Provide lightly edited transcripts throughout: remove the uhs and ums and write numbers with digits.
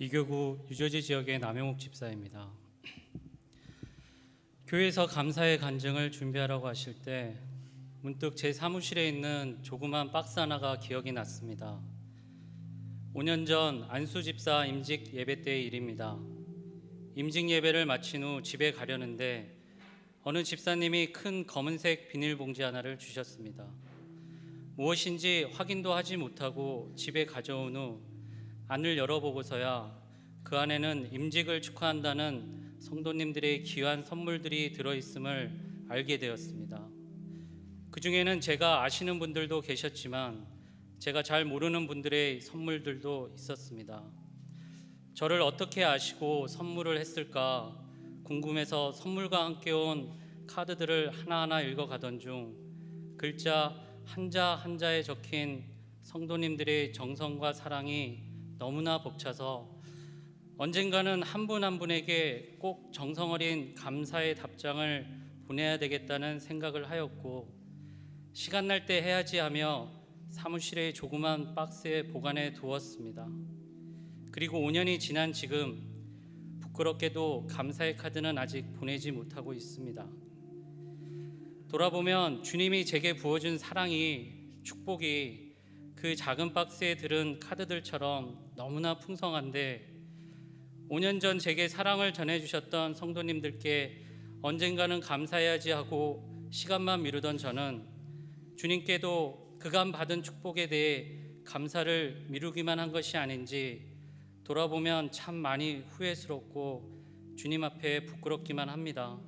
이교구 유저지 지역의 남영욱 집사입니다. 교회에서 감사의 간증을 준비하라고 하실 때 문득 제 사무실에 있는 조그만 박스 하나가 기억이 났습니다. 5년 전 안수 집사 임직 예배 때의 일입니다. 임직 예배를 마친 후 집에 가려는데 어느 집사님이 큰 검은색 비닐봉지 하나를 주셨습니다. 무엇인지 확인도 하지 못하고 집에 가져온 후 안을 열어보고서야 그 안에는 임직을 축하한다는 성도님들의 귀한 선물들이 들어있음을 알게 되었습니다. 그 중에는 제가 아시는 분들도 계셨지만 제가 잘 모르는 분들의 선물들도 있었습니다. 저를 어떻게 아시고 선물을 했을까 궁금해서 선물과 함께 온 카드들을 하나하나 읽어가던 중 글자 한자 한자에 적힌 성도님들의 정성과 사랑이 너무나 벅차서 언젠가는 한 분 한 분에게 꼭 정성 어린 감사의 답장을 보내야 되겠다는 생각을 하였고, 시간 날 때 해야지 하며 사무실의 조그만 박스에 보관해 두었습니다. 그리고 5년이 지난 지금 부끄럽게도 감사의 카드는 아직 보내지 못하고 있습니다. 돌아보면 주님이 제게 부어준 사랑이, 축복이 그 작은 박스에 들은 카드들처럼 너무나 풍성한데, 5년 전 제게 사랑을 전해주셨던 성도님들께 언젠가는 감사해야지 하고 시간만 미루던 저는 주님께도 그간 받은 축복에 대해 감사를 미루기만 한 것이 아닌지 돌아보면 참 많이 후회스럽고 주님 앞에 부끄럽기만 합니다.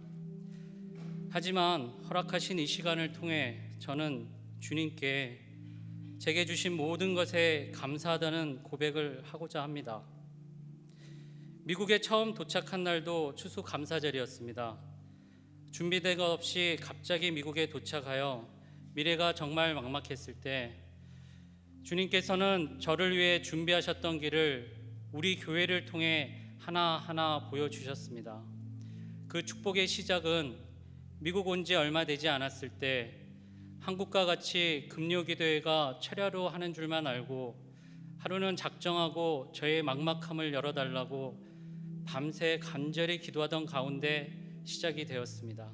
하지만 허락하신 이 시간을 통해 저는 주님께 제게 주신 모든 것에 감사하다는 고백을 하고자 합니다. 미국에 처음 도착한 날도 추수감사절이었습니다. 준비된 것 없이 갑자기 미국에 도착하여 미래가 정말 막막했을 때 주님께서는 저를 위해 준비하셨던 길을 우리 교회를 통해 하나하나 보여주셨습니다. 그 축복의 시작은 미국 온 지 얼마 되지 않았을 때 한국과 같이 금요기도회가 철야로 하는 줄만 알고 하루는 작정하고 저의 막막함을 열어달라고 밤새 간절히 기도하던 가운데 시작이 되었습니다.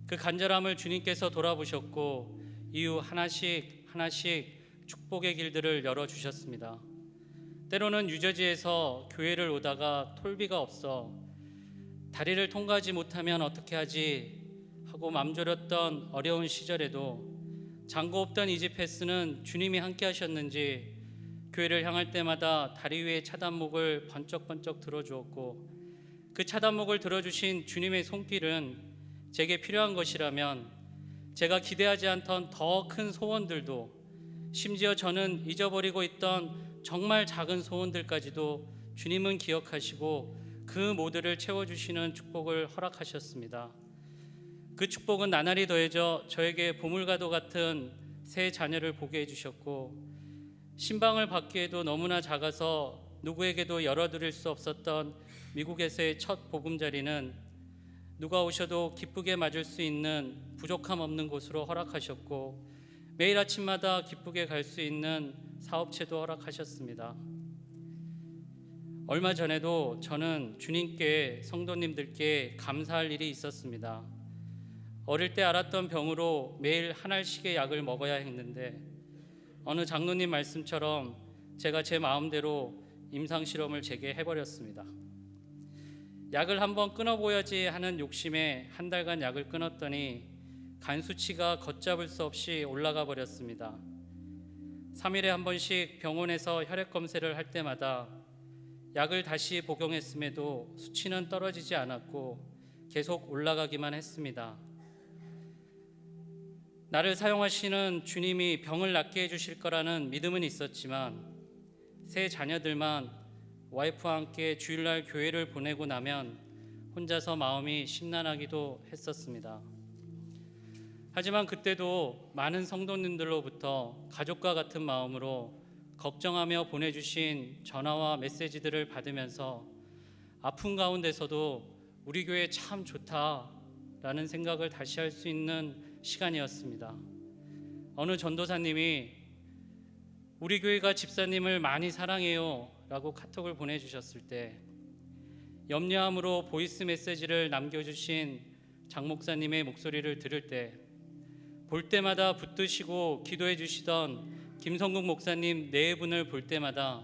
그 간절함을 주님께서 돌아보셨고 이후 하나씩 축복의 길들을 열어주셨습니다. 때로는 유저지에서 교회를 오다가 톨비가 없어 다리를 통과하지 못하면 어떻게 하지 하고 맘졸였던 어려운 시절에도 잔고 없던 이지패스는 주님이 함께 하셨는지 교회를 향할 때마다 다리 위에 차단목을 번쩍번쩍 들어주었고, 그 차단목을 들어주신 주님의 손길은 제게 필요한 것이라면 제가 기대하지 않던 더 큰 소원들도, 심지어 저는 잊어버리고 있던 정말 작은 소원들까지도 주님은 기억하시고 그 모두를 채워주시는 축복을 허락하셨습니다. 그 축복은 나날이 더해져 저에게 보물과도 같은 새 자녀를 보게 해주셨고, 신방을 받기에도 너무나 작아서 누구에게도 열어드릴 수 없었던 미국에서의 첫 보금자리는 누가 오셔도 기쁘게 맞을 수 있는 부족함 없는 곳으로 허락하셨고, 매일 아침마다 기쁘게 갈 수 있는 사업체도 허락하셨습니다. 얼마 전에도 저는 주님께, 성도님들께 감사할 일이 있었습니다. 어릴 때 앓았던 병으로 매일 한 알씩의 약을 먹어야 했는데 어느 장로님 말씀처럼 제가 제 마음대로 임상실험을 제게 해버렸습니다. 약을 한번 끊어보야지 하는 욕심에 한 달간 약을 끊었더니 간 수치가 걷잡을 수 없이 올라가 버렸습니다. 3일에 한 번씩 병원에서 혈액 검사를 할 때마다 약을 다시 복용했음에도 수치는 떨어지지 않았고 계속 올라가기만 했습니다. 나를 사용하시는 주님이 병을 낫게 해주실 거라는 믿음은 있었지만 새 자녀들만 와이프와 함께 주일날 교회를 보내고 나면 혼자서 마음이 심란하기도 했었습니다. 하지만 그때도 많은 성도님들로부터 가족과 같은 마음으로 걱정하며 보내주신 전화와 메시지들을 받으면서 아픈 가운데서도 우리 교회 참 좋다라는 생각을 다시 할 수 있는 시간이었습니다. 어느 전도사님이 우리 교회가 집사님을 많이 사랑해요 라고 카톡을 보내주셨을 때, 염려함으로 보이스 메시지를 남겨주신 장 목사님의 목소리를 들을 때, 볼 때마다 붙드시고 기도해 주시던 김성국 목사님 네 분을 볼 때마다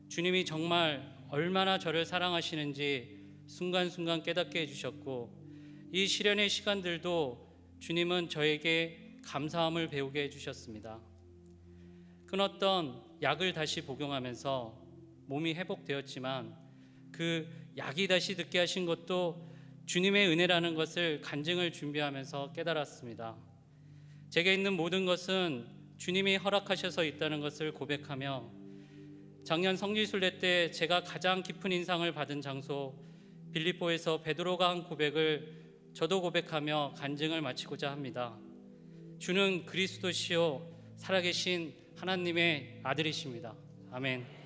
주님이 정말 얼마나 저를 사랑하시는지 순간순간 깨닫게 해주셨고, 이 시련의 시간들도 주님은 저에게 감사함을 배우게 해주셨습니다. 끊었던 약을 다시 복용하면서 몸이 회복되었지만 그 약이 다시 듣게 하신 것도 주님의 은혜라는 것을 간증을 준비하면서 깨달았습니다. 제게 있는 모든 것은 주님이 허락하셔서 있다는 것을 고백하며, 작년 성지순례 때 제가 가장 깊은 인상을 받은 장소 빌립보에서 베드로가 한 고백을 저도 고백하며 간증을 마치고자 합니다. 주는 그리스도시요 살아계신 하나님의 아들이십니다. 아멘.